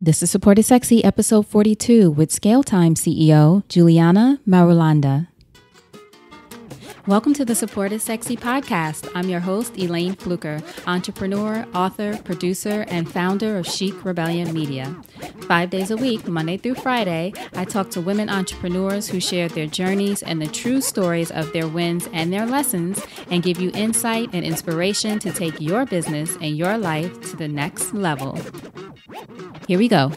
This is Support is Sexy, episode 42 with ScaleTime CEO, Juliana Marulanda. Welcome to the Support is Sexy podcast. I'm your host, Elayne Fluker, entrepreneur, author, producer, and founder of Chic Rebellion Media. 5 days a week, Monday through Friday, I talk to women entrepreneurs who share their journeys and the true stories of their wins and their lessons, and give you insight and inspiration to take your business and your life to the next level. Here we go.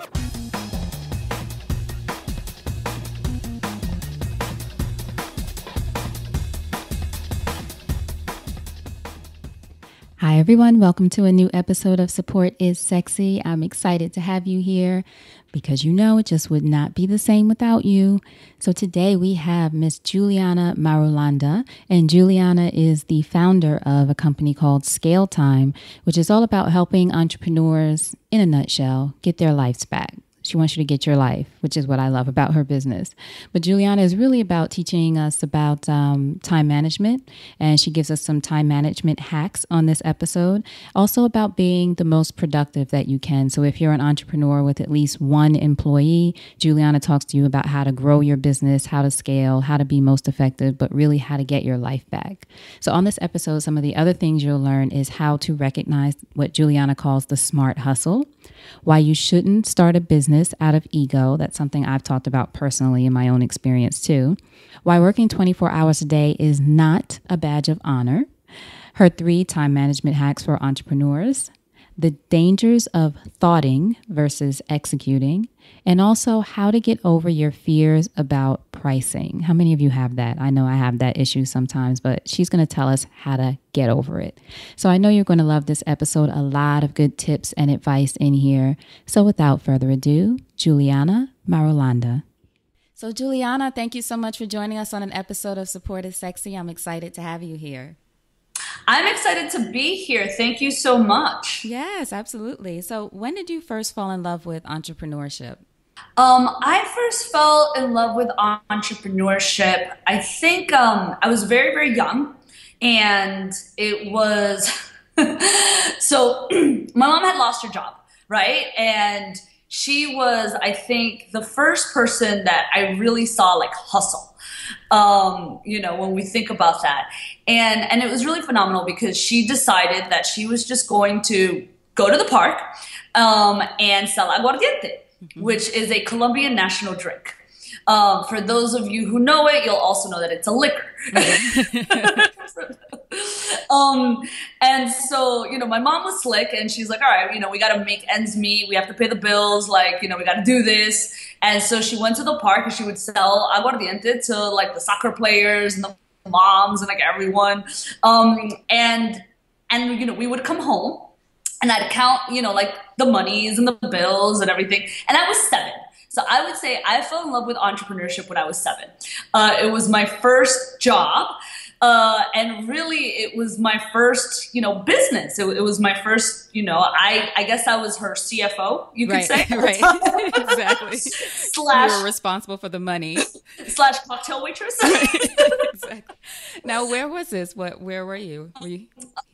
Hi, everyone. Welcome to a new episode of Support is Sexy. I'm excited to have you here because you know it just would not be the same without you. So today we have Miss Juliana Marulanda, and Juliana is the founder of a company called ScaleTime, which is all about helping entrepreneurs, in a nutshell, get their lives back. She wants you to get your life, which is what I love about her business. But Juliana is really about teaching us about time management, and she gives us some time management hacks on this episode. Also about being the most productive that you can. So if you're an entrepreneur with at least one employee, Juliana talks to you about how to grow your business, how to scale, how to be most effective, but really how to get your life back. So on this episode, some of the other things you'll learn is how to recognize what Juliana calls the smart hustle, why you shouldn't start a business out of ego. That's something I've talked about personally in my own experience too. Why working 24 hours a day is not a badge of honor. Her 3 time management hacks for entrepreneurs. The dangers of thoughting versus executing. And also how to get over your fears about pricing. How many of you have that? I know I have that issue sometimes, but she's going to tell us how to get over it. So I know you're going to love this episode. A lot of good tips and advice in here. So without further ado, Juliana Marulanda. So Juliana, thank you so much for joining us on an episode of Support is Sexy. I'm excited to have you here. I'm excited to be here. Thank you so much. Yes, absolutely. So when did you first fall in love with entrepreneurship? I first fell in love with entrepreneurship. I think I was very, very young, and it was so my mom had lost her job, right? And she was, I think, the first person that I really saw like hustle. When we think about that. And it was really phenomenal because she decided that she was just going to go to the park and sell aguardiente, which is a Colombian national drink. For those of you who know it, you'll also know that it's a liquor. And so, my mom was slick, and she's like, all right, we got to make ends meet. We have to pay the bills. Like, we got to do this. And so she went to the park, and she would sell aguardiente to like the soccer players and the moms and like everyone. And we would come home, and I'd count, like the monies and the bills and everything. And I was 7. So I would say I fell in love with entrepreneurship when I was 7. It was my first job. And really it was my first, business. It was my first, I guess I was her CFO, you could say. Right. Exactly. You were responsible for the money. / cocktail waitress. Exactly. Now, where was this? Where were you?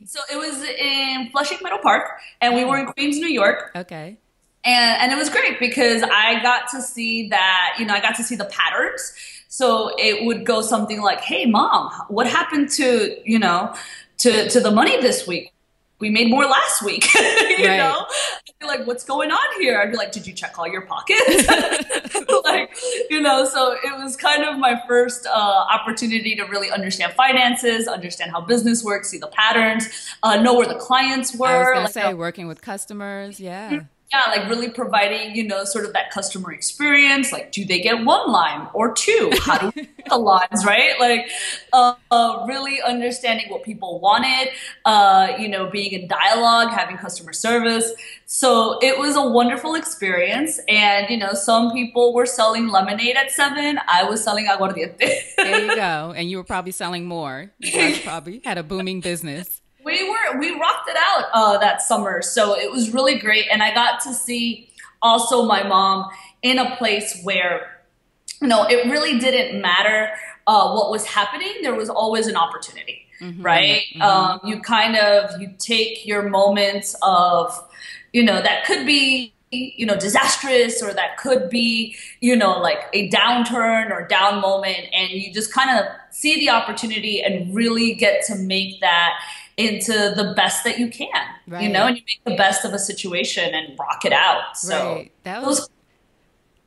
So it was in Flushing Meadow Park, and we were in Queens, New York. Okay. And it was great because I got to see that, I got to see the patterns. So it would go something like, hey, Mom, what happened to the money this week? We made more last week, you right. know? I'd be like, what's going on here? I'd be like, did you check all your pockets? So it was kind of my first opportunity to really understand finances, understand how business works, see the patterns, know where the clients were. I was going to say, working with customers, yeah. Yeah, like really providing, sort of that customer experience. Like, do they get 1 line or 2? How do we get the lines, right? Like, really understanding what people wanted, being in dialogue, having customer service. So it was a wonderful experience. And, some people were selling lemonade at 7. I was selling aguardiente. There you go. And you were probably selling more. You guys probably had a booming business. We rocked it out that summer. So it was really great. And I got to see also my mom in a place where, it really didn't matter what was happening. There was always an opportunity, right? You take your moments of, that could be, disastrous, or that could be, like a downturn or down moment. And you just kind of see the opportunity and really get to make that into the best that you can, right. And you make the best of a situation and rock it out. So right.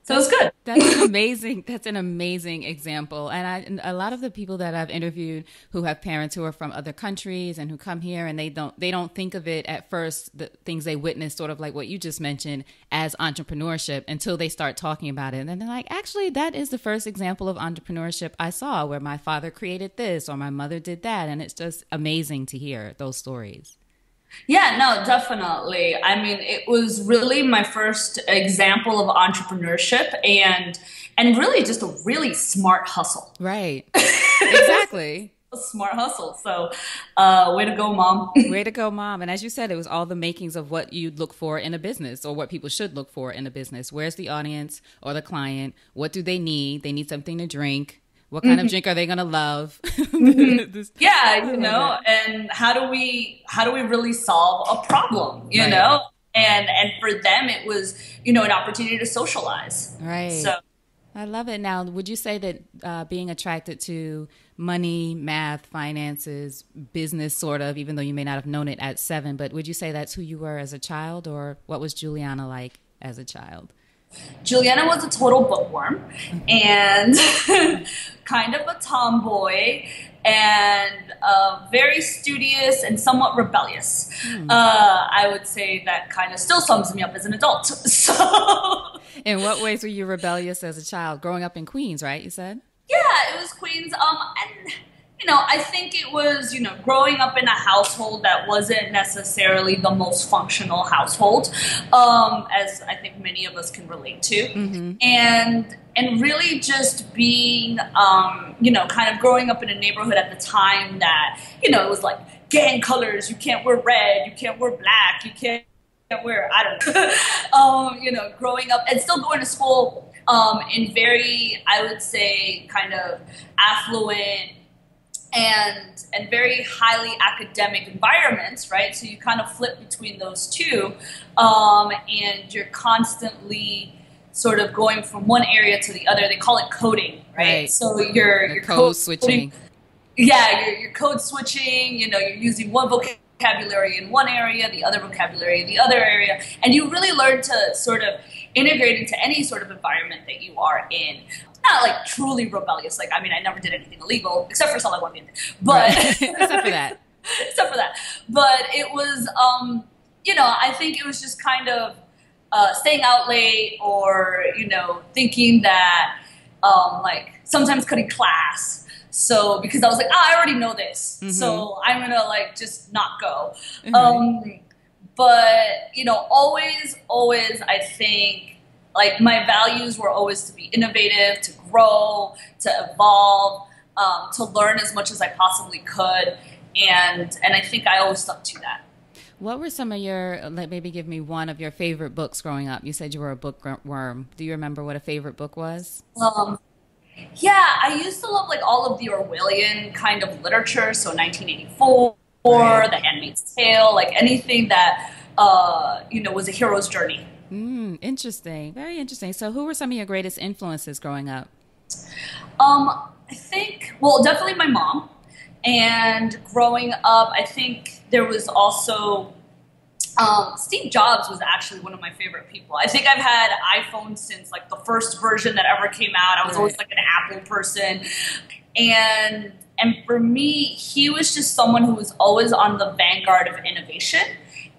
So it was good. That's an amazing example. And a lot of the people that I've interviewed who have parents who are from other countries and who come here, and they don't think of it at first, the things they witness, sort of like what you just mentioned, as entrepreneurship until they start talking about it. And then they're like, actually, that is the first example of entrepreneurship I saw, where my father created this or my mother did that. And it's just amazing to hear those stories. Yeah, no, definitely. I mean, it was really my first example of entrepreneurship, and really just a really smart hustle. Right. Exactly. A smart hustle. So, way to go, Mom. Way to go, Mom. And as you said, it was all the makings of what you'd look for in a business, or what people should look for in a business. Where's the audience or the client? What do they need? They need something to drink. What kind of drink are they going to love? Yeah, and how do we really solve a problem, you know? And for them, it was, an opportunity to socialize. Right. So I love it. Now, would you say that being attracted to money, math, finances, business, sort of, even though you may not have known it at 7, but would you say that's who you were as a child, or what was Juliana like as a child? Juliana was a total bookworm and kind of a tomboy, and very studious and somewhat rebellious. I would say that kind of still sums me up as an adult. So, in what ways were you rebellious as a child? Growing up in Queens, right? You said? Yeah, it was Queens. And I think it was, growing up in a household that wasn't necessarily the most functional household, as I think many of us can relate to. Mm-hmm. And really just being, kind of growing up in a neighborhood at the time that, it was like gang colors. You can't wear red. You can't wear black. You can't wear, I don't know, growing up and still going to school in very, I would say, kind of affluent and very highly academic environments, right? So you kind of flip between those two, and you're constantly sort of going from one area to the other. They call it coding, right? So you're code switching. Yeah, you're code switching. You're using one vocabulary in one area, the other vocabulary in the other area, and you really learn to sort of integrate into any sort of environment that you are in. Not like truly rebellious. Like, I mean, I never did anything illegal except for selling aguardiente. But except for that. But it was, I think it was just kind of staying out late, or thinking that like sometimes cutting class. So because I was like, I already know this, so I'm gonna like just not go. But always I think, like, my values were always to be innovative, to grow, to evolve, to learn as much as I possibly could. And I think I always stuck to that. What were some of your, maybe give me one of your favorite books growing up? You said you were a bookworm. Do you remember what a favorite book was? Yeah, I used to love like all of the Orwellian kind of literature. So 1984, The Handmaid's Tale, like anything that, was a hero's journey. Interesting. Very interesting. So who were some of your greatest influences growing up? I think, well, definitely my mom. And growing up, I think there was also Steve Jobs was actually one of my favorite people. I think I've had iPhones since like the first version that ever came out. I was always like an Apple person. And for me, he was just someone who was always on the vanguard of innovation.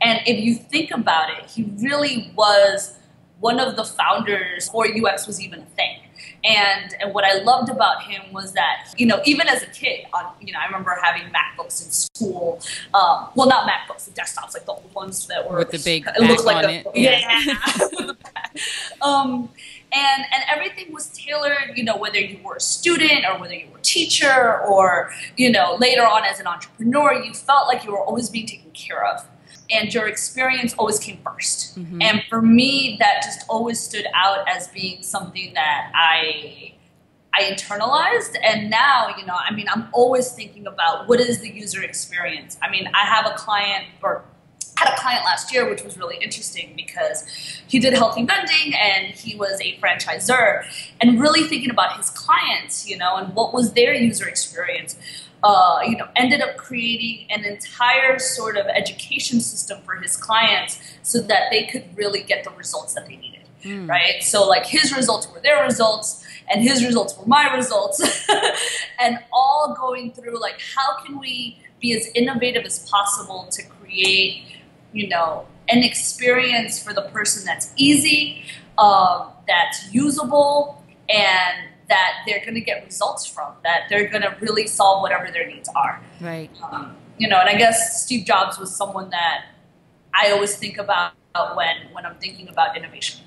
And if you think about it, he really was one of the founders before UX was even a thing. And what I loved about him was that, even as a kid, I remember having MacBooks in school. Well, not MacBooks, the desktops, like the old ones that were with the big back like on it. And everything was tailored, whether you were a student or whether you were a teacher or, later on as an entrepreneur, you felt like you were always being taken care of. And your experience always came first. And for me, that just always stood out as being something that I internalized. And now, I'm always thinking about what is the user experience. I mean, I have a client, or had a client last year, which was really interesting because he did healthy vending and he was a franchisor, and really thinking about his clients, and what was their user experience, ended up creating an entire sort of education system for his clients so that they could really get the results that they needed, right? So like his results were their results and his results were my results and all going through like, how can we be as innovative as possible to create an experience for the person that's easy, that's usable, and that they're going to get results from, that they're going to really solve whatever their needs are. Right. And I guess Steve Jobs was someone that I always think about when I'm thinking about innovation.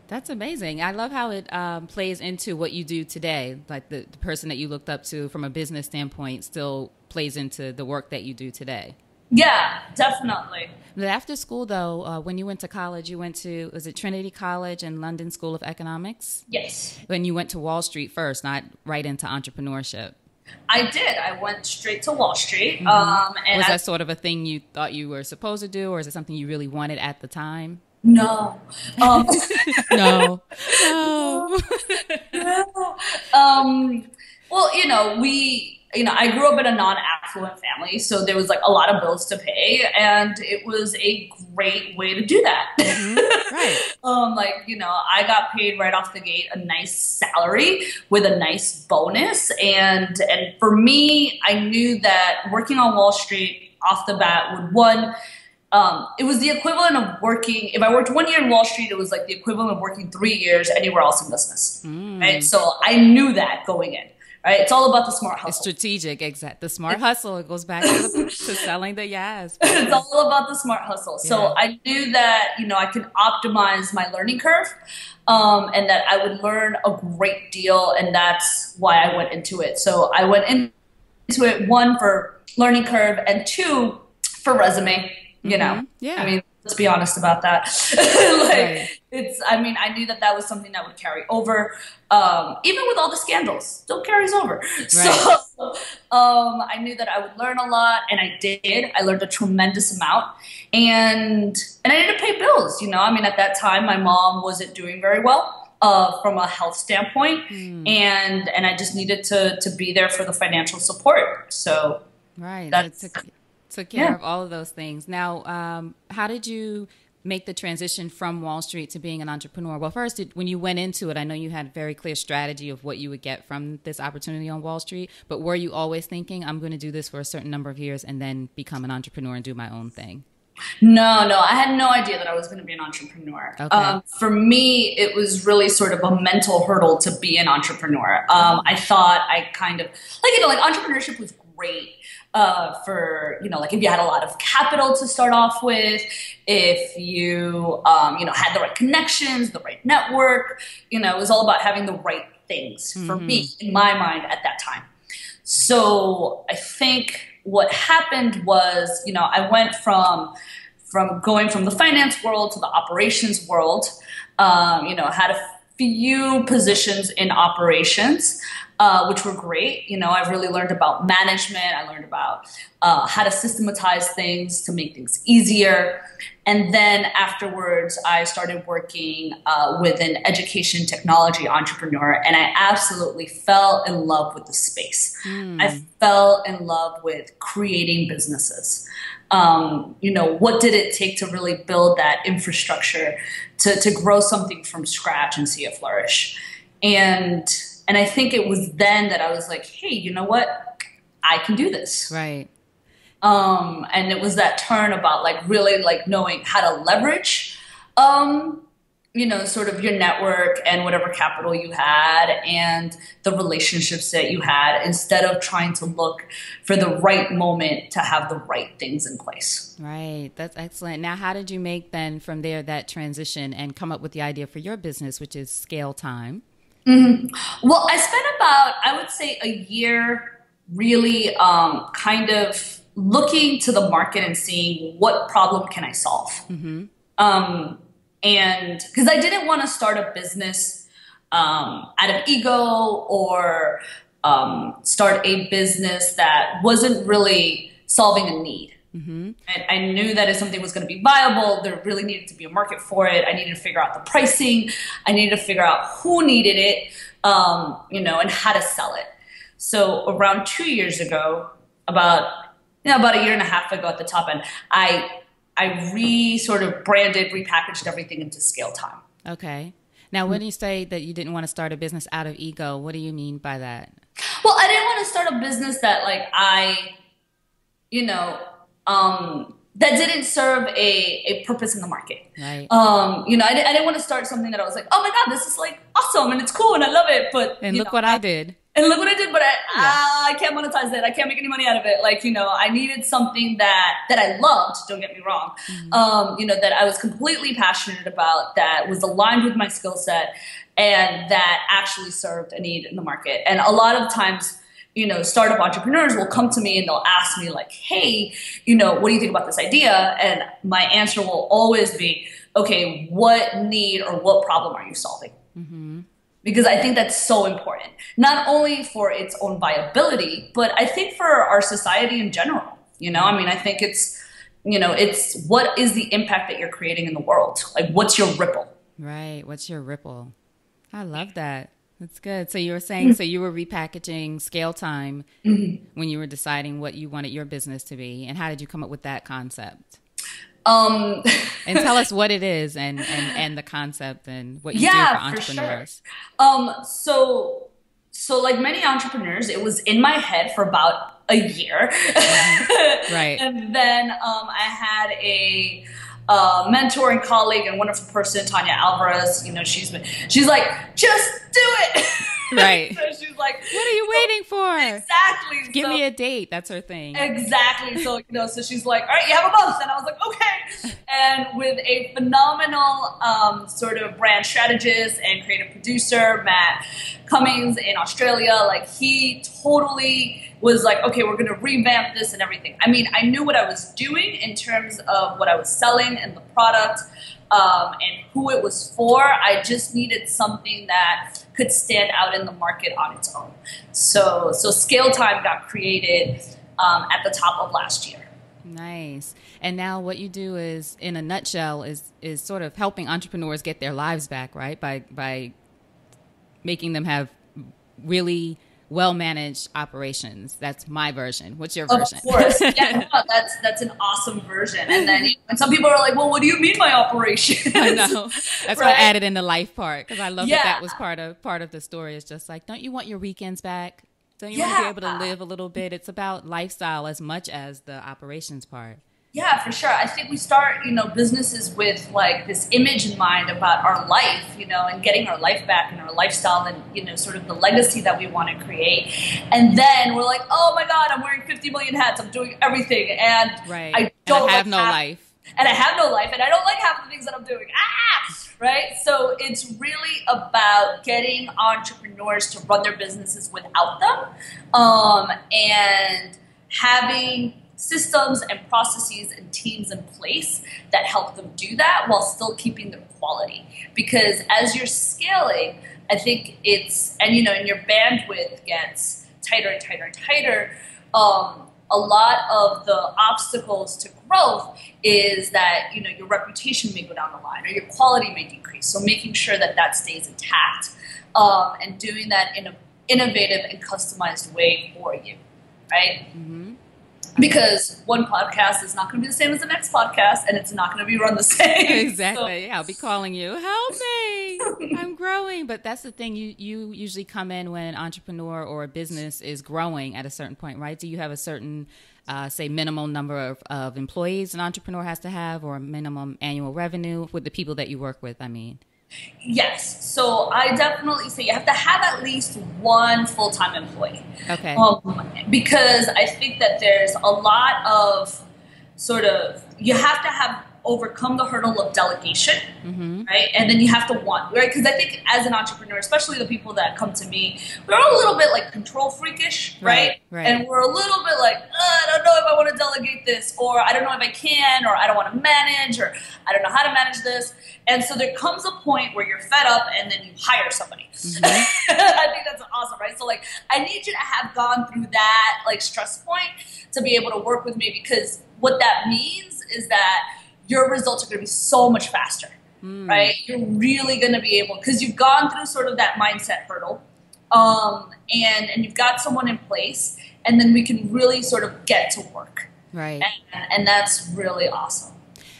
That's amazing. I love how it plays into what you do today. Like the person that you looked up to from a business standpoint still plays into the work that you do today. Yeah, definitely. But after school, though, when you went to college, you went to, was it Trinity College and London School of Economics? Yes. When you went to Wall Street first, not right into entrepreneurship. I did. I went straight to Wall Street. And was that sort of a thing you thought you were supposed to do, or is it something you really wanted at the time? No. No. Well, I grew up in a non-affluent family, so there was like a lot of bills to pay, and it was a great way to do that. Right. I got paid right off the gate a nice salary with a nice bonus, and for me, I knew that working on Wall Street off the bat would it was the equivalent of working, if I worked 1 year in Wall Street, it was like the equivalent of working 3 years anywhere else in business, right? So I knew that going in. Right? It's all about the smart hustle. It's strategic, exact. The smart hustle, it goes back to selling the yes. It's all about the smart hustle. Yeah. So I knew that, I could optimize my learning curve, and that I would learn a great deal. And that's why I went into it. So I went into it, 1, for learning curve, and 2, for resume, Yeah. I mean, let's be honest about that. Right. I knew that was something that would carry over. Even with all the scandals, still carries over. Right. So I knew that I would learn a lot, and I did. I learned a tremendous amount, and I needed to pay bills. At that time, my mom wasn't doing very well from a health standpoint, and I just needed to be there for the financial support. So right, that took care of all of those things. Now, how did you make the transition from Wall Street to being an entrepreneur? Well, first, when you went into it, I know you had a very clear strategy of what you would get from this opportunity on Wall Street, but were you always thinking, I'm going to do this for a certain number of years and then become an entrepreneur and do my own thing? No, I had no idea that I was going to be an entrepreneur. Okay. For me, it was really sort of a mental hurdle to be an entrepreneur. I thought I kind of, entrepreneurship was great. For, if you had a lot of capital to start off with, if you, had the right connections, the right network, it was all about having the right things for me, in my mind at that time. So I think what happened was, I went from going from the finance world to the operations world, had a few positions in operations, which were great. I really learned about management. I learned about how to systematize things to make things easier. And then afterwards, I started working with an education technology entrepreneur, and I absolutely fell in love with the space. I fell in love with creating businesses. What did it take to really build that infrastructure to grow something from scratch and see it flourish? And I think it was then that I was like, hey, you know what? I can do this. Right. And it was that turn about really knowing how to leverage, sort of your network and whatever capital you had and the relationships that you had, instead of trying to look for the right moment to have the right things in place. Right. That's excellent. Now, how did you make then from there that transition and come up with the idea for your business, which is ScaleTime? Well, I spent about, I would say, a year really kind of looking to the market and seeing what problem can I solve. And because I didn't want to start a business out of ego or start a business that wasn't really solving a need. And I knew that if something was going to be viable, there really needed to be a market for it. I needed to figure out the pricing. I needed to figure out who needed it, and how to sell it. So around 2 years ago, about a year and a half ago at the top end, I sort of branded, repackaged everything into ScaleTime. Okay. Now, when you say that you didn't want to start a business out of ego, what do you mean by that? Well, I didn't want to start a business that that didn't serve a purpose in the market. Right. I didn't want to start something that I was like, oh my God, this is like awesome and it's cool and I love it. But look what I did. And look what I did, but I can't monetize it. I can't make any money out of it. I needed something that I loved, don't get me wrong, that I was completely passionate about, that was aligned with my skill set, and that actually served a need in the market. And a lot of times, startup entrepreneurs will come to me and they'll ask me like, hey, what do you think about this idea? And my answer will always be, okay, what need or what problem are you solving? Because I think that's so important, not only for its own viability, but I think for our society in general. I think it's what is the impact that you're creating in the world? Like, what's your ripple? Right. What's your ripple? I love that. That's good. So you were saying, so you were repackaging ScaleTime when you were deciding what you wanted your business to be. And how did you come up with that concept? And tell us what it is and the concept and what you do for entrepreneurs. For sure. So like many entrepreneurs, it was in my head for about a year. Right. And then I had a mentor and colleague and wonderful person, Tanya Alvarez. She's like, just do it. Right. So she's like, what are you waiting for? Exactly. Give me a date. That's her thing. Exactly. So, so she's like, all right, you have a month. And I was like, okay. And with a phenomenal sort of brand strategist and creative producer, Matt Cummings in Australia, like he totally was like, okay, we're going to revamp this and everything. I mean, I knew what I was doing in terms of what I was selling and the product and who it was for. I just needed something that could stand out in the market on its own. So ScaleTime got created at the top of last year. Nice. And now what you do is, in a nutshell, is sort of helping entrepreneurs get their lives back, right? By making them have really well-managed operations. That's my version. What's your version? Of course. Yeah, no, that's an awesome version. And then and some people are like, well, what do you mean by operation? I know. That's why I added in the life part, because I love that was part of the story. It's just like, don't you want your weekends back? Don't you want to be able to live a little bit? It's about lifestyle as much as the operations part. Yeah, for sure. I think we start, businesses with like this image in mind about our life, and getting our life back and our lifestyle and, sort of the legacy that we want to create. And then we're like, oh my God, I'm wearing 50 million hats. I'm doing everything. And I have no life. And I have no life. And I don't like half the things that I'm doing. Right? So it's really about getting entrepreneurs to run their businesses without them, and having systems and processes and teams in place that help them do that while still keeping their quality. Because as you're scaling, I think and your bandwidth gets tighter and tighter and tighter, a lot of the obstacles to growth is that, your reputation may go down the line or your quality may decrease. So making sure that stays intact, and doing that in an innovative and customized way for you, right? Mm-hmm. Because one podcast is not going to be the same as the next podcast, and it's not going to be run the same. Exactly. So. Yeah, I'll be calling you, help me, I'm growing. But that's the thing. You usually come in when an entrepreneur or a business is growing at a certain point, right? Do you have a certain, say, minimum number of employees an entrepreneur has to have, or a minimum annual revenue with the people that you work with, I mean? Yes. So I definitely say you have to have at least one full-time employee. Okay. Because I think that there's a lot of you have to have overcome the hurdle of delegation, right? And then you have to want, right? Because I think as an entrepreneur, especially the people that come to me, we're a little bit like control freakish, right? And we're a little bit like, I don't know if I want to delegate this, or I don't know if I can, or I don't want to manage, or I don't know how to manage this. And so there comes a point where you're fed up and then you hire somebody. I think that's awesome, right? So like, I need you to have gone through that like stress point to be able to work with me, because what that means is that your results are going to be so much faster, right? You're really going to be able, because you've gone through sort of that mindset hurdle, and you've got someone in place, and then we can really sort of get to work. Right. And that's really awesome.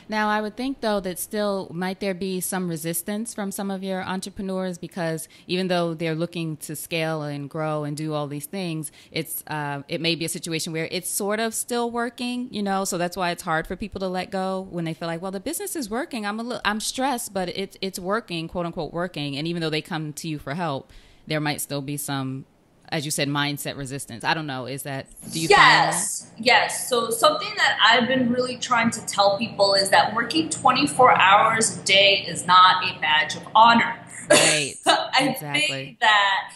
Now, I would think, though, that still might there be some resistance from some of your entrepreneurs, because even though they're looking to scale and grow and do all these things, it may be a situation where it's sort of still working, so that's why it's hard for people to let go when they feel like, well, the business is working. I'm stressed, but it's working, quote unquote, working. And even though they come to you for help, there might still be some, as you said, mindset resistance. I don't know. Do you find that? Yes. So something that I've been really trying to tell people is that working 24 hours a day is not a badge of honor. Right. I think that,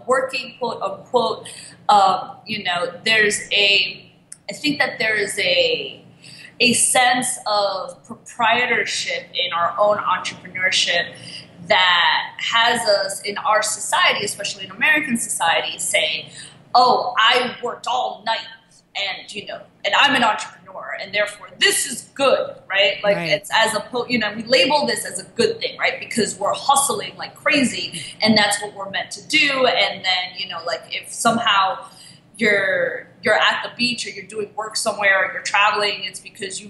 working, quote unquote, I think that there is a sense of proprietorship in our own entrepreneurship that has us in our society, especially in American society, saying, oh, I worked all night and I'm an entrepreneur and therefore this is good, right? Like It's as opposed, we label this as a good thing, right? Because we're hustling like crazy and that's what we're meant to do. And then, if somehow you're at the beach or you're doing work somewhere or you're traveling, it's because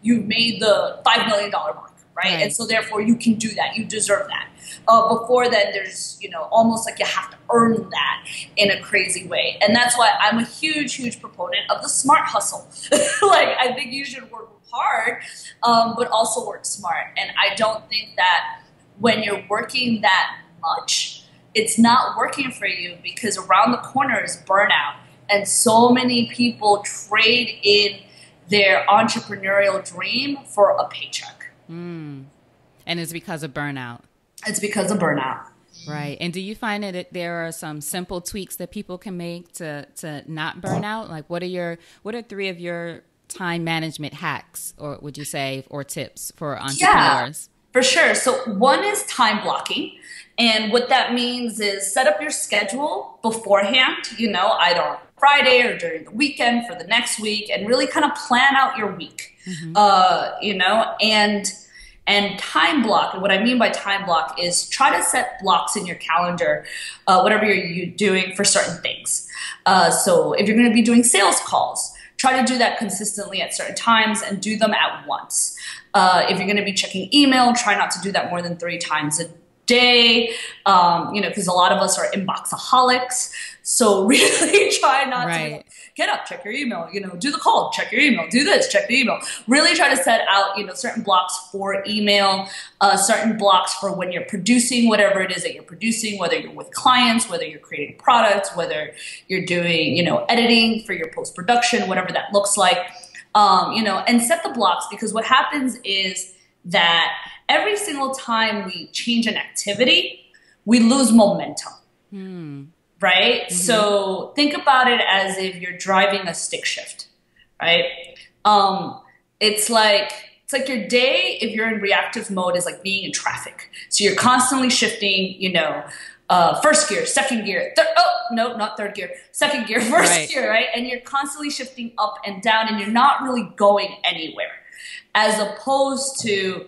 you've made the $5 million mark. Right? And so therefore you can do that. You deserve that. Before then, there's, almost like you have to earn that in a crazy way. And that's why I'm a huge, huge proponent of the smart hustle. I think you should work hard, but also work smart. And I don't think that when you're working that much, it's not working for you, because around the corner is burnout. And so many people trade in their entrepreneurial dream for a paycheck. And it's because of burnout. It's because of burnout. Right. And do you find that there are some simple tweaks that people can make to not burn out? Like what are 3 of your time management hacks, or would you say, or tips for entrepreneurs? Yeah, for sure. So one is time blocking. And what that means is set up your schedule beforehand, either on Friday or during the weekend for the next week, and really kind of plan out your week. And time block. And what I mean by time block is try to set blocks in your calendar, whatever you're doing for certain things. So if you're going to be doing sales calls, try to do that consistently at certain times and do them at once. If you're going to be checking email, try not to do that more than 3 times a day, because a lot of us are inboxaholics. So really try not to get up, check your email, do the call, check your email, do this, check the email. Really try to set out, certain blocks for email, certain blocks for when you're producing whatever it is that you're producing, whether you're with clients, whether you're creating products, whether you're doing, editing for your post-production, whatever that looks like, and set the blocks, because what happens is that every single time we change an activity, we lose momentum. Right? Mm-hmm. So think about it as if you're driving a stick shift, right? It's like your day, if you're in reactive mode, is like being in traffic. So you're constantly shifting, first gear, second gear, not third gear, second gear, first gear, right? And you're constantly shifting up and down, and you're not really going anywhere, as opposed to,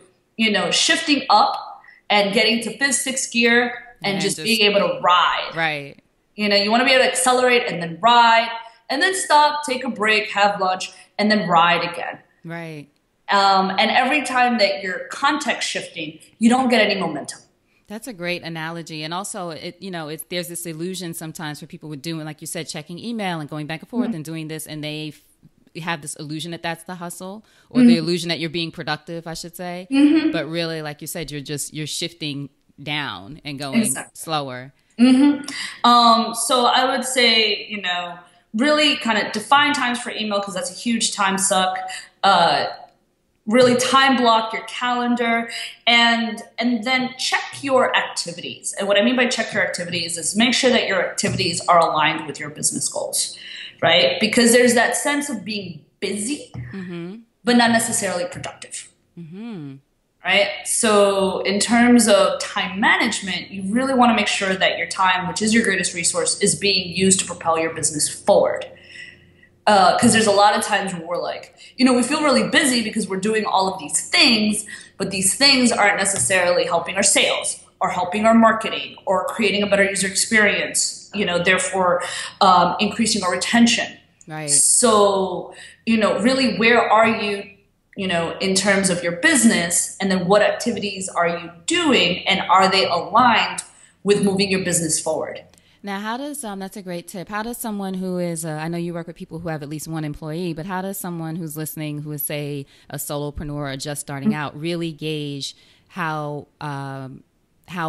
shifting up and getting to 5th, 6th gear and just being able to ride. Right. You want to be able to accelerate and then ride and then stop, take a break, have lunch, and then ride again. Right. And every time that you're context shifting, you don't get any momentum. That's a great analogy. And also, there's this illusion sometimes for people with doing, like you said, checking email and going back and forth and doing this, and they have this illusion that that's the hustle, or the illusion that you're being productive, I should say. But really, like you said, you're shifting down and going slower. So I would say, really kind of define times for email, because that's a huge time suck. Really time block your calendar, and then check your activities. And what I mean by check your activities is make sure that your activities are aligned with your business goals, right? Because there's that sense of being busy, but not necessarily productive. Right? So in terms of time management, you really want to make sure that your time, which is your greatest resource, is being used to propel your business forward. because there's a lot of times where we're like, we feel really busy because we're doing all of these things, but these things aren't necessarily helping our sales or helping our marketing or creating a better user experience, therefore increasing our retention. Right. So, really, where are you, in terms of your business, and then what activities are you doing, and are they aligned with moving your business forward? Now, how does, that's a great tip. How does someone who is, I know you work with people who have at least one employee, but how does someone who's listening, who is, say, a solopreneur or just starting out, really gauge how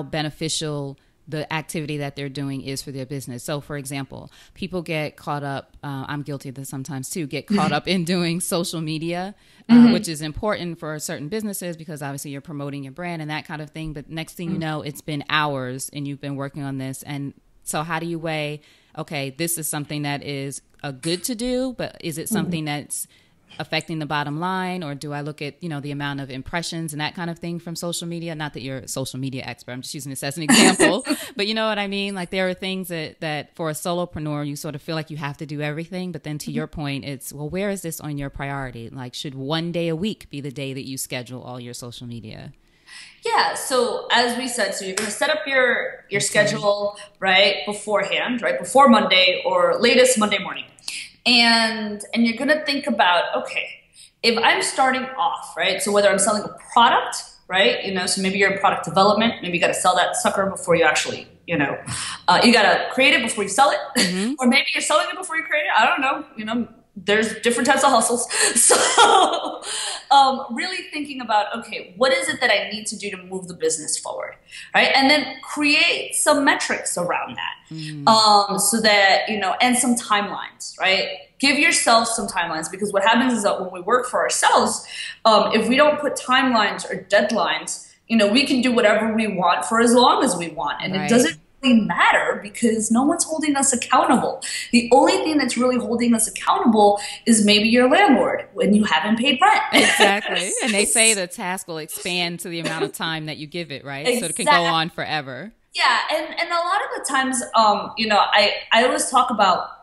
beneficial the activity that they're doing is for their business? So, for example, people get caught up, I'm guilty of this sometimes too, get caught up in doing social media, which is important for certain businesses because obviously you're promoting your brand and that kind of thing. But next thing you know, it's been hours and you've been working on this. And so how do you weigh, okay, this is something that is a good to do, but is it something that's affecting the bottom line? Or do I look at, the amount of impressions and that kind of thing from social media? Not that you're a social media expert. I'm just using this as an example, but you know what I mean? Like there are things that for a solopreneur, you sort of feel like you have to do everything. But then to your point, it's, well, where is this on your priority? Like should one day a week be the day that you schedule all your social media? Yeah. So as we said, so you're going to set up your schedule, right, beforehand, right, before Monday or latest Monday morning. And you're going to think about, okay, if I'm starting off, right, so whether I'm selling a product, right, so maybe you're in product development, maybe you got to sell that sucker before you actually, you got to create it before you sell it, or maybe you're selling it before you create it. I don't know, there's different types of hustles. So really thinking about, okay, what is it that I need to do to move the business forward, right? And then create some metrics around that so that, and some timelines, right? Give yourself some timelines, because what happens is that when we work for ourselves, if we don't put timelines or deadlines, we can do whatever we want for as long as we want. And It doesn't matter because no one's holding us accountable. The only thing that's really holding us accountable is maybe your landlord when you haven't paid rent. Exactly. And they say the task will expand to the amount of time that you give it, right? Exactly. So it can go on forever. Yeah. And a lot of the times, I always talk about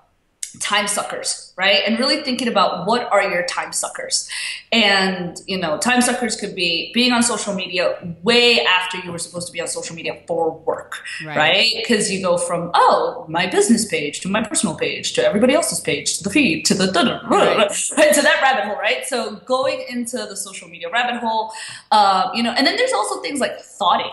time suckers, right? And really thinking about what are your time suckers. And, time suckers could be being on social media way after you were supposed to be on social media for work, right? Because you go from, my business page to my personal page to everybody else's page to the feed to the right, to that rabbit hole, right? So going into the social media rabbit hole, and then there's also things like thoughting.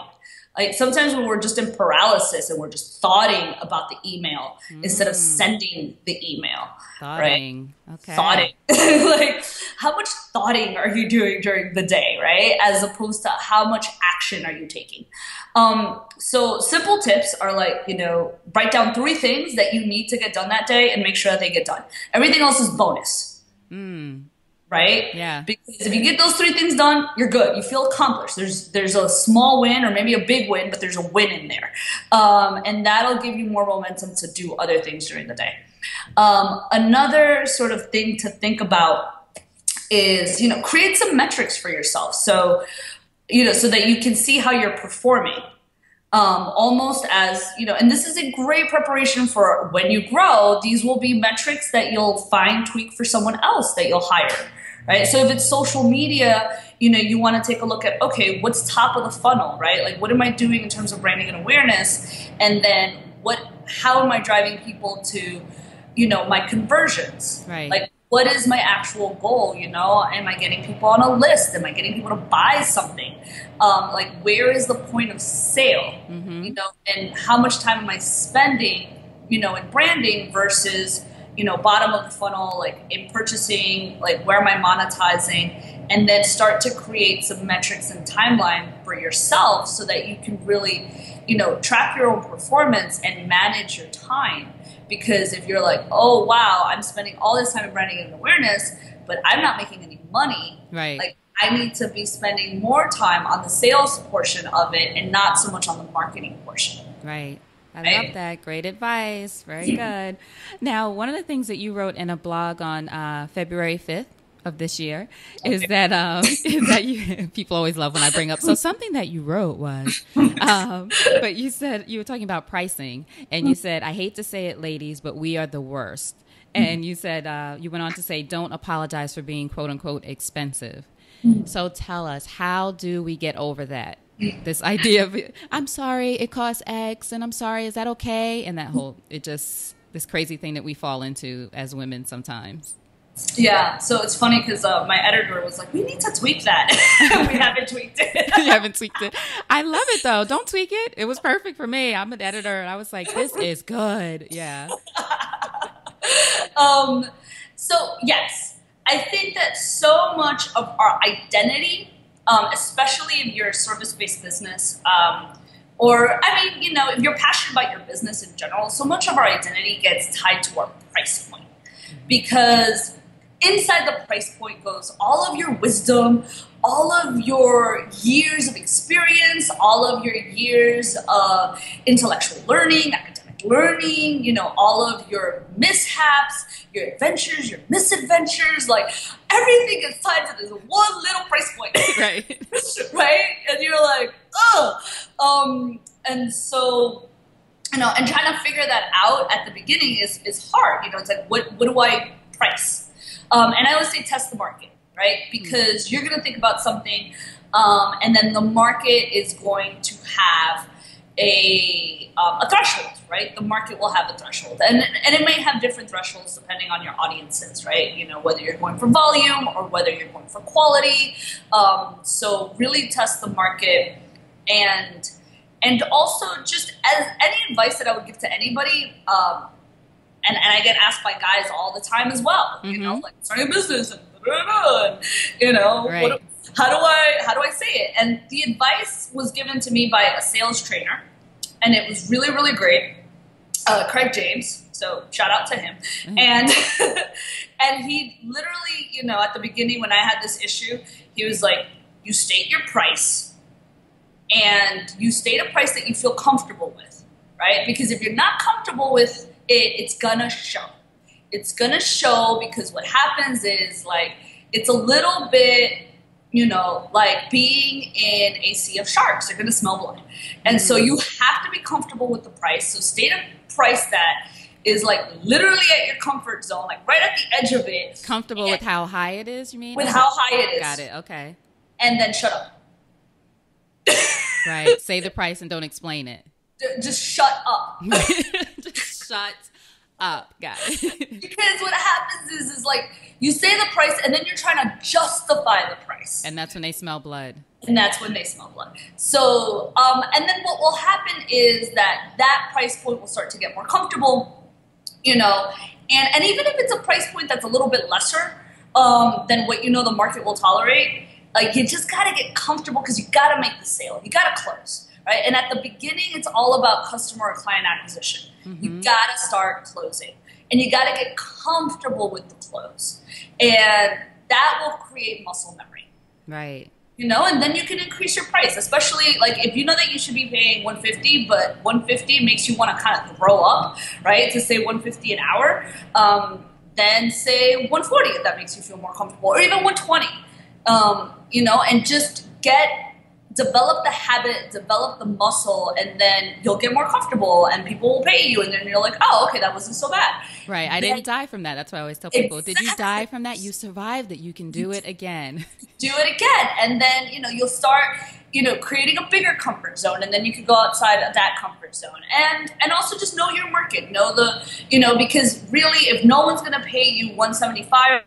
Like sometimes when we're just in paralysis and we're just thoughting about the email instead of sending the email, thoughting. Right? Okay. Thoughting. Like how much thoughting are you doing during the day, right? As opposed to how much action are you taking? So simple tips are like, write down 3 things that you need to get done that day and make sure that they get done. Everything else is bonus. Right? Yeah. Because if you get those 3 things done, you're good. You feel accomplished. There's a small win or maybe a big win, but there's a win in there. And that'll give you more momentum to do other things during the day. Another sort of thing to think about is, create some metrics for yourself. So, so that you can see how you're performing. Almost as, and this is a great preparation for when you grow. These will be metrics that you'll fine tweak for someone else that you'll hire, right? So if it's social media, you want to take a look at, okay, what's top of the funnel, right? Like what am I doing in terms of branding and awareness? And then how am I driving people to, my conversions, right? Like what is my actual goal? Am I getting people on a list? Am I getting people to buy something? Like where is the point of sale? And how much time am I spending, in branding versus, bottom of the funnel, like in purchasing, like where am I monetizing? And then start to create some metrics and timeline for yourself so that you can really, track your own performance and manage your time. Because if you're like, oh, wow, I'm spending all this time in branding and awareness, but I'm not making any money. Right. Like I need to be spending more time on the sales portion of it and not so much on the marketing portion. Right. I love that. Great advice. Very good. Now, one of the things that you wrote in a blog on February 5th of this year is that you, people always love when I bring up. So something that you wrote was, but you said you were talking about pricing and you said, I hate to say it, ladies, but we are the worst. And you said, you went on to say, don't apologize for being quote unquote expensive. So tell us, how do we get over that? This idea of, I'm sorry, it costs X, and I'm sorry, is that okay? And that whole, this crazy thing that we fall into as women sometimes. Yeah, so it's funny because my editor was like, we need to tweak that. We haven't tweaked it. You haven't tweaked it. I love it, though. Don't tweak it. It was perfect for me. I'm an editor, and I was like, this is good. Yeah. So, yes, I think that so much of our identity, especially if you're a service-based business, or, I mean, you know, if you're passionate about your business in general, so much of our identity gets tied to our price point. Because inside the price point goes all of your wisdom, all of your years of experience, all of your years of intellectual learning, academic learning, you know, all of your mishaps, your adventures, your misadventures, like everything is tied to this one little price point. Right. Right? And you're like, oh. And so, you know, and trying to figure that out at the beginning is hard. You know, it's like, what do I price? And I always say test the market, right? Because you're going to think about something, and then the market is going to have a threshold, right? The market will have a threshold, and it may have different thresholds depending on your audiences, right? You know, whether you're going for volume or whether you're going for quality. So really test the market, and also just as any advice that I would give to anybody. And I get asked by guys all the time as well, you know, like starting a business and you know, right. How do I say it? And the advice was given to me by a sales trainer, and it was really, really great. Craig James, so shout out to him. And and he literally, you know, at the beginning when I had this issue, he was like, you state your price, and you state a price that you feel comfortable with, right? Because if you're not comfortable with it's gonna show. It's gonna show because what happens is like it's a little bit, you know, like being in a sea of sharks. They're gonna smell blood, and so you have to be comfortable with the price. So state a price that is like literally at your comfort zone, like right at the edge of it. Comfortable with how high it is, you mean? With how high it is. Got it. Okay. And then shut up. Right. Say the price and don't explain it. Just shut up. Just shut up, guys. Because what happens is like you say the price and then you're trying to justify the price. And that's when they smell blood. And that's when they smell blood. So, and then what will happen is that price point will start to get more comfortable, you know, and even if it's a price point that's a little bit lesser than what you know the market will tolerate, like you just got to get comfortable because you got to make the sale. You got to close. Right? And at the beginning, it's all about customer or client acquisition. You got to start closing. And you got to get comfortable with the close. And that will create muscle memory. Right. You know, and then you can increase your price, especially like if you know that you should be paying $150, but $150 makes you want to kind of throw up, right? To say $150 an hour, then say $140 if that makes you feel more comfortable, or even $120, you know, and just develop the habit, develop the muscle, and then you'll get more comfortable and people will pay you. And then you're like, oh, okay, that wasn't so bad. Right. I didn't die from that. That's why I always tell people, Did you die from that? You survived it. You can do it again. Do it again. And then, you know, you'll start, you know, creating a bigger comfort zone. And then you can go outside of that comfort zone. And also just know your market. Know the, you know, because really if no one's going to pay you $175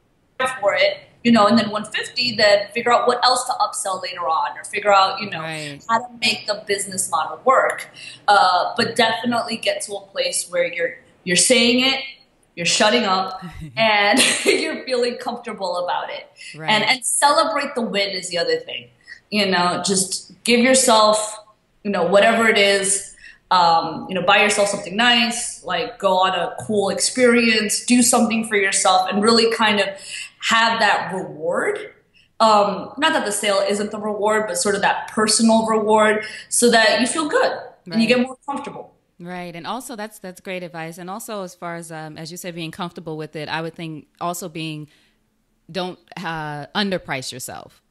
for it, you know, and then $150, then figure out what else to upsell later on, or figure out, you know, how to make the business model work. But definitely get to a place where you're saying it, you're shutting up, and you're feeling comfortable about it. Right. And celebrate the win is the other thing. You know, just give yourself, you know, whatever it is. You know, buy yourself something nice, like go on a cool experience, do something for yourself, and really kind of have that reward. Not that the sale isn't the reward, but sort of that personal reward so that you feel good and you get more comfortable. Right. And also that's great advice. And also as far as you said, being comfortable with it, I would think also don't underprice yourself.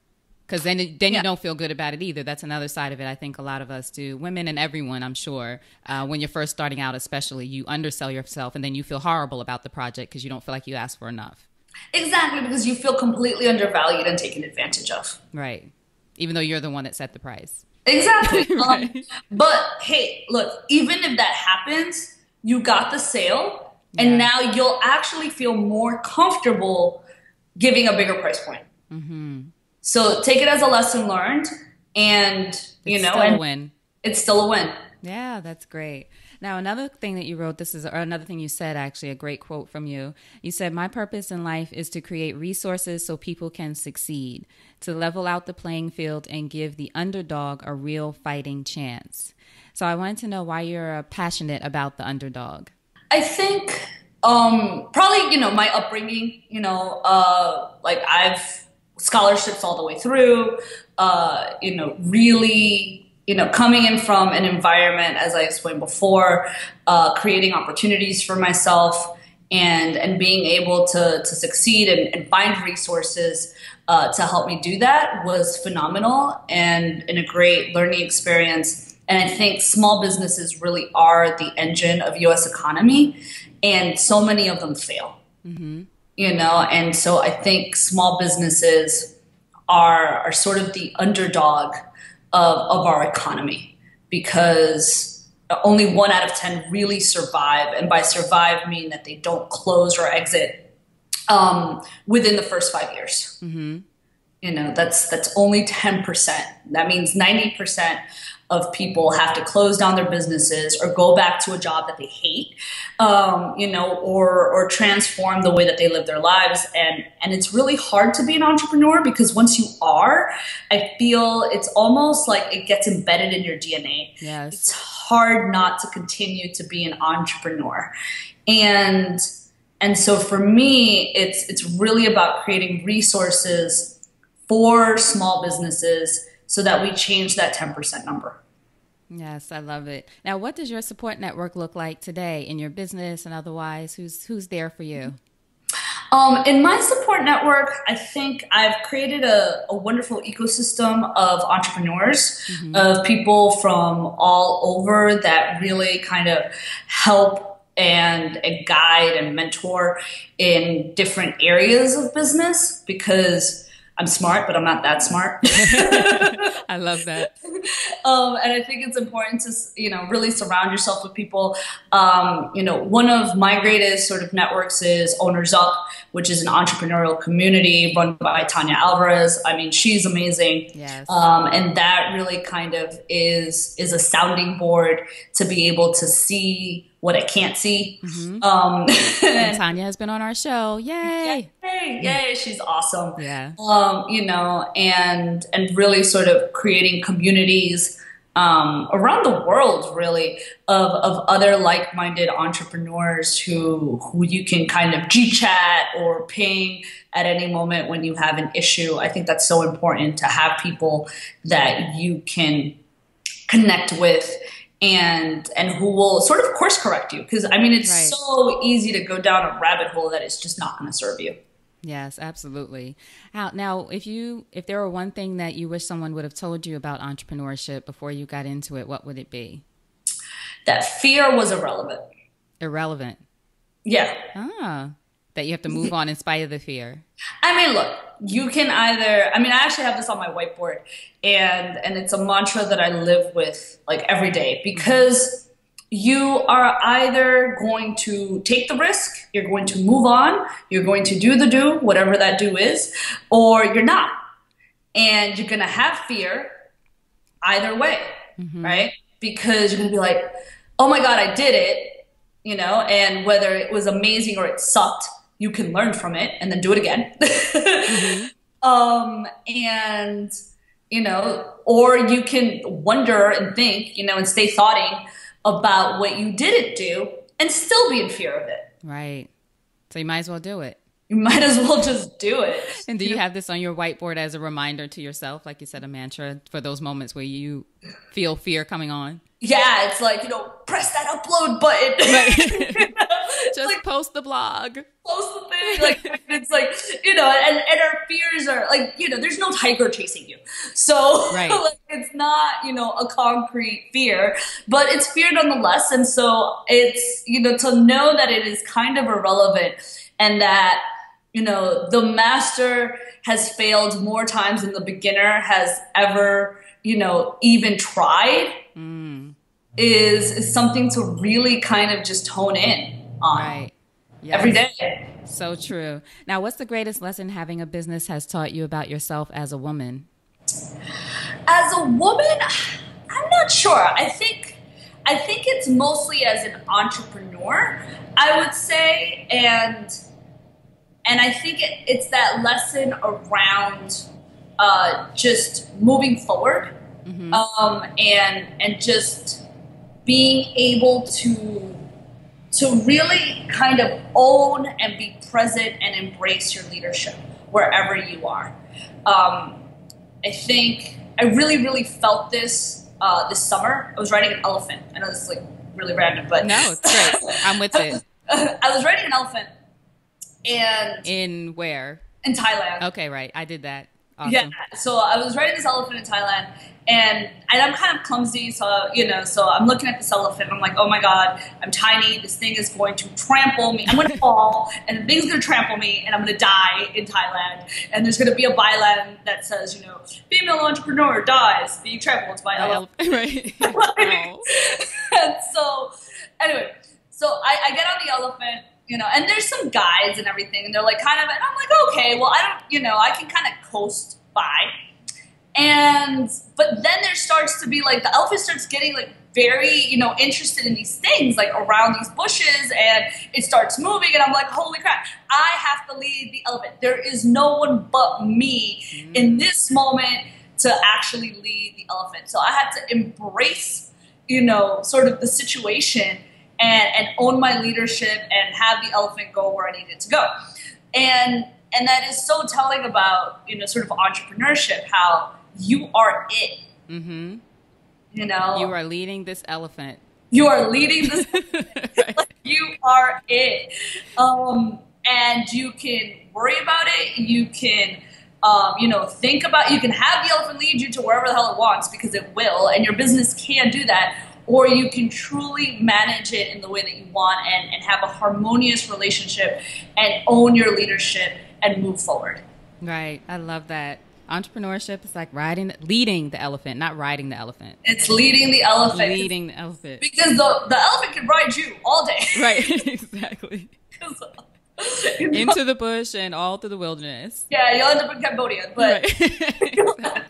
Because then you don't feel good about it either. That's another side of it. I think a lot of us do. Women and everyone, I'm sure. When you're first starting out, especially, you undersell yourself and then you feel horrible about the project because you don't feel like you asked for enough. Exactly, because you feel completely undervalued and taken advantage of. Right. Even though you're the one that set the price. Exactly. Right. But hey, look, even if that happens, you got the sale, and now you'll actually feel more comfortable giving a bigger price point. Mm-hmm. So take it as a lesson learned, and it's still a win. It's still a win. Yeah, that's great. Now, another thing that you wrote, another thing you said, actually, a great quote from you. You said, "My purpose in life is to create resources so people can succeed, to level out the playing field and give the underdog a real fighting chance." So I wanted to know why you're passionate about the underdog. I think probably, my upbringing, like I've scholarships all the way through, really, coming in from an environment, as I explained before, creating opportunities for myself and being able to succeed and find resources to help me do that was phenomenal and a great learning experience. And I think small businesses really are the engine of U.S. economy, and so many of them fail. Mm-hmm. And so I think small businesses are sort of the underdog of our economy, because only 1 out of 10 really survive. And by survive, mean that they don't close or exit within the first 5 years. Mm-hmm. That's only 10%. That means 90% of people have to close down their businesses or go back to a job that they hate, or transform the way that they live their lives. And it's really hard to be an entrepreneur, because once you are, I feel it's almost like it gets embedded in your DNA. Yes. It's hard not to continue to be an entrepreneur. And so for me, it's really about creating resources for small businesses so that we change that 10% number. Yes, I love it. Now, what does your support network look like today in your business and otherwise? Who's there for you? In my support network, I think I've created a wonderful ecosystem of entrepreneurs, mm-hmm. of people from all over that really kind of help and guide and mentor in different areas of business, because I'm smart, but I'm not that smart. I love that. And I think it's important to, really surround yourself with people. One of my greatest sort of networks is Owners Up, which is an entrepreneurial community run by Tanya Alvarez. I mean, she's amazing. Yes. And that really kind of is a sounding board to be able to see what I can't see. Mm-hmm. And Tanya has been on our show. Yay! Yay! She's awesome. Yeah. And really sort of creating communities around the world, really, of other like-minded entrepreneurs who you can kind of G-chat or ping at any moment when you have an issue. I think that's so important, to have people that you can connect with and who will sort of course correct you. Because, I mean, it's right. So easy to go down a rabbit hole that is just not going to serve you. Yes, absolutely. Now, if there were one thing that you wish someone would have told you about entrepreneurship before you got into it, what would it be? That fear was irrelevant. Irrelevant? Yeah. That you have to move on in spite of the fear. I mean, look, you can either, I actually have this on my whiteboard, and it's a mantra that I live with like every day, because you are either going to take the risk, you're going to move on, you're going to do, whatever that do is, or you're not. And you're going to have fear either way, mm-hmm. right? Because you're going to be like, oh my God, I did it, and whether it was amazing or it sucked, you can learn from it and then do it again. Mm-hmm. Or you can wonder and think, and stay thoughting about what you didn't do and still be in fear of it. Right. So you might as well do it. You might as well just do it. And do you have this on your whiteboard as a reminder to yourself, like you said, a mantra for those moments where you feel fear coming on? Yeah, it's like, press that upload button. Right. Just Like, post the blog. post the thing. Like, it's like, and our fears are like, there's no tiger chasing you. So Right. like, it's not, a concrete fear, but it's fear nonetheless. And so it's, to know that it is kind of irrelevant and that, the master has failed more times than the beginner has ever, even tried is something to really kind of just hone in on Right. Yes. every day. So true. Now, what's the greatest lesson having a business has taught you about yourself as a woman? As a woman, I'm not sure. I think it's mostly as an entrepreneur, I would say, and I think it's that lesson around just moving forward, and just being able to really kind of own and be present and embrace your leadership wherever you are. I think I really, really felt this this summer. I was riding an elephant. I know this is like really random, but No, it's great. I'm with it. I was riding an elephant, and In where? in Thailand. Okay, right. I did that. Awesome. Yeah, so I was riding this elephant in Thailand, and I'm kind of clumsy, so so I'm looking at this elephant. I'm like, oh my god, I'm tiny. This thing is going to trample me. I'm going to fall, and the thing's going to trample me, and I'm going to die in Thailand. And there's going to be a byline that says, female entrepreneur dies being trampled by elephant. Right. Oh. And so, anyway, so I get on the elephant. And there's some guides and everything, and they're like kind of, and I'm like, okay, well, I don't, I can kind of coast by. But then there starts to be like, the elephant starts getting like very, interested in these things, like around these bushes, and it starts moving, and I'm like, holy crap, I have to lead the elephant. There is no one but me in this moment to actually lead the elephant. So I had to embrace, sort of the situation and own my leadership and have the elephant go where I needed to go. And that is so telling about, sort of entrepreneurship, how you are it. Mm-hmm. You are leading this elephant. You are leading this. Right. Like, you are it. And you can worry about it. You can, think about, you can have the elephant lead you to wherever the hell it wants, because it will, and your business can do that. Or you can truly manage it in the way that you want and have a harmonious relationship and own your leadership and move forward. Right. I love that. Entrepreneurship is like leading the elephant, not riding the elephant. It's leading the elephant. Leading the elephant. Because the elephant can ride you all day. Right. Exactly. Into the bush and all through the wilderness. Yeah, you'll end up in Cambodia. But right.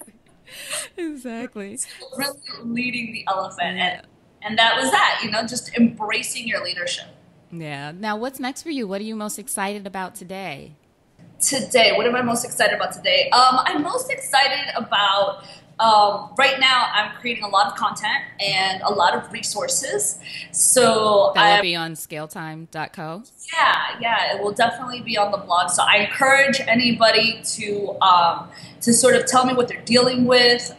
Exactly. Really leading the elephant. And that was that, just embracing your leadership. Yeah. Now, what's next for you? What are you most excited about today? Today, what am I most excited about today? I'm most excited about, right now, I'm creating a lot of content and a lot of resources. So that will be on ScaleTime.co. Yeah, it will definitely be on the blog. So I encourage anybody to sort of tell me what they're dealing with.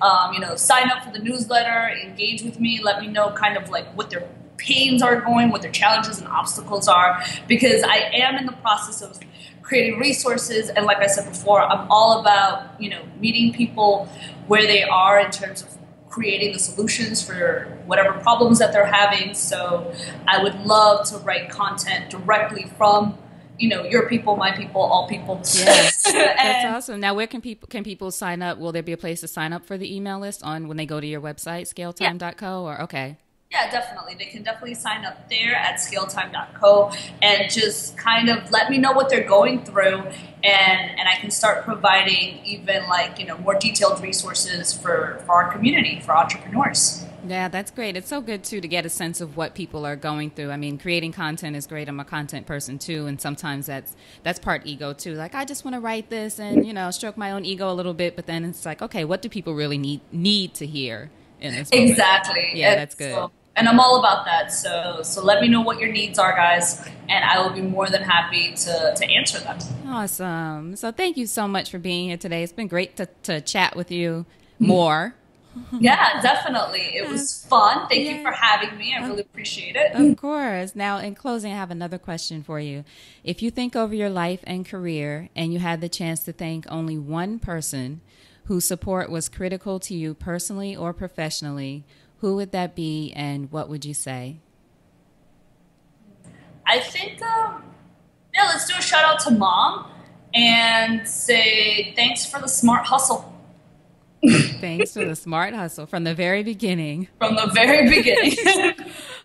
Sign up for the newsletter, engage with me, let me know kind of like what their pains are going, what their challenges and obstacles are, because I am in the process of creating resources. And like I said before, I'm all about, meeting people where they are in terms of creating the solutions for whatever problems that they're having. So I would love to write content directly from, your people, my people, all people. Yes, that's awesome. Now, where can people sign up? Will there be a place to sign up for the email list when they go to your website, ScaleTime.co? Or okay. Yeah, definitely. They can definitely sign up there at ScaleTime.co and just kind of let me know what they're going through, and I can start providing even more detailed resources for our community, for entrepreneurs. Yeah, that's great. It's so good, too, to get a sense of what people are going through. I mean, creating content is great. I'm a content person, too, and sometimes that's part ego, too. Like, I just want to write this and, stroke my own ego a little bit, but then it's like, okay, what do people really need to hear in this moment? Exactly. Yeah, that's good. And I'm all about that. So let me know what your needs are, guys, and I will be more than happy to answer them. Awesome. So thank you so much for being here today. It's been great to chat with you more. Yeah, definitely. It was fun. Thank you for having me. I really appreciate it. Of course. Now, in closing, I have another question for you. If you think over your life and career and you had the chance to thank only one person whose support was critical to you personally or professionally, who would that be and what would you say? I think, yeah, let's do a shout out to mom and say thanks for the smart hustle. Thanks for the smart hustle from the very beginning. From the very beginning.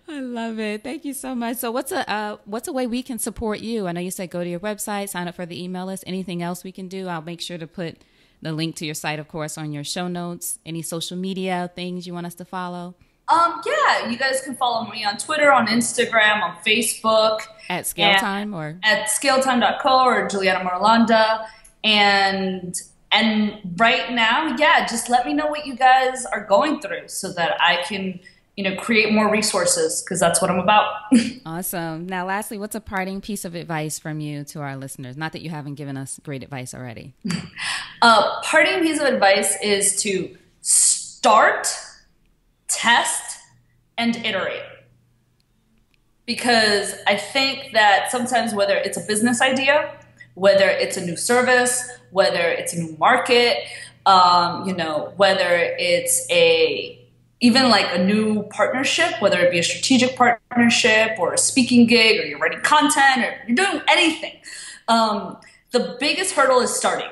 I love it. Thank you so much. So what's a way we can support you? I know you said go to your website, sign up for the email list. Anything else we can do? I'll make sure to put the link to your site, of course, on your show notes. Any social media things you want us to follow? Yeah, you guys can follow me on Twitter, on Instagram, on Facebook. At ScaleTime or? At ScaleTime.co or Juliana Marulanda. And right now, yeah, just let me know what you guys are going through so that I can, create more resources because that's what I'm about. Awesome. Now, lastly, what's a parting piece of advice from you to our listeners? Not that you haven't given us great advice already. Parting piece of advice is to start, test, and iterate. Because I think that sometimes whether it's a business idea, whether it's a new service, whether it's a new market, whether it's even like a new partnership, whether it be a strategic partnership or a speaking gig or you're writing content or you're doing anything, the biggest hurdle is starting.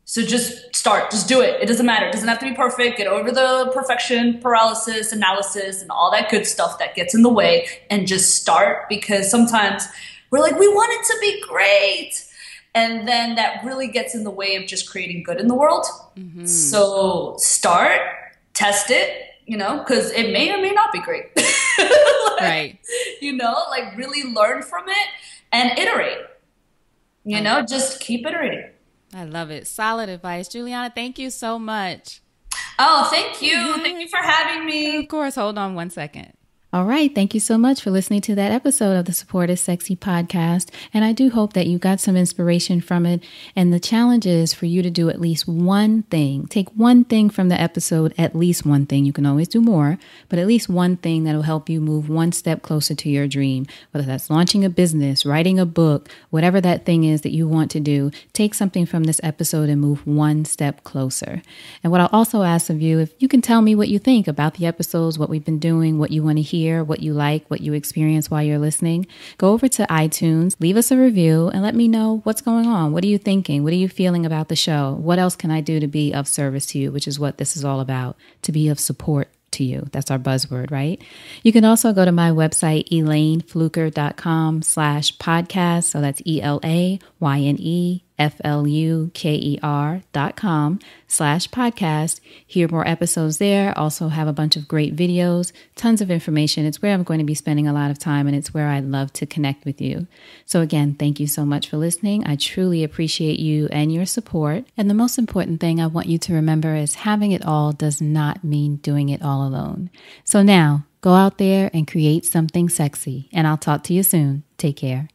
So just start, just do it. It doesn't matter. It doesn't have to be perfect. Get over the perfection, paralysis, analysis, and all that good stuff that gets in the way and just start because sometimes we're like, we want it to be great. And then that really gets in the way of just creating good in the world. Mm-hmm. So start, test it, because it may or may not be great. Right. Really learn from it and iterate. Just keep iterating. I love it. Solid advice. Juliana, thank you so much. Oh, thank you. Yes. Thank you for having me. Of course. Hold on one second. All right. Thank you so much for listening to that episode of the Support is Sexy podcast. And I do hope that you got some inspiration from it. And the challenge is for you to do at least one thing. Take one thing from the episode, at least one thing. You can always do more, but at least one thing that will help you move one step closer to your dream. Whether that's launching a business, writing a book, whatever that thing is that you want to do, take something from this episode and move one step closer. And what I'll also ask of you, if you can tell me what you think about the episodes, what we've been doing, what you want to hear, what you like, what you experience while you're listening, go over to iTunes, leave us a review, and let me know what's going on. What are you thinking? What are you feeling about the show? What else can I do to be of service to you, which is what this is all about, to be of support to you. That's our buzzword, right? You can also go to my website, elaynefluker.com/podcast. So that's ELAYNEFLUKER.com/podcast. Hear more episodes there. Also have a bunch of great videos, tons of information. It's where I'm going to be spending a lot of time, and it's where I'd love to connect with you. So again, thank you so much for listening. I truly appreciate you and your support. And the most important thing I want you to remember is having it all does not mean doing it all alone. So now, go out there and create something sexy, and I'll talk to you soon. Take care.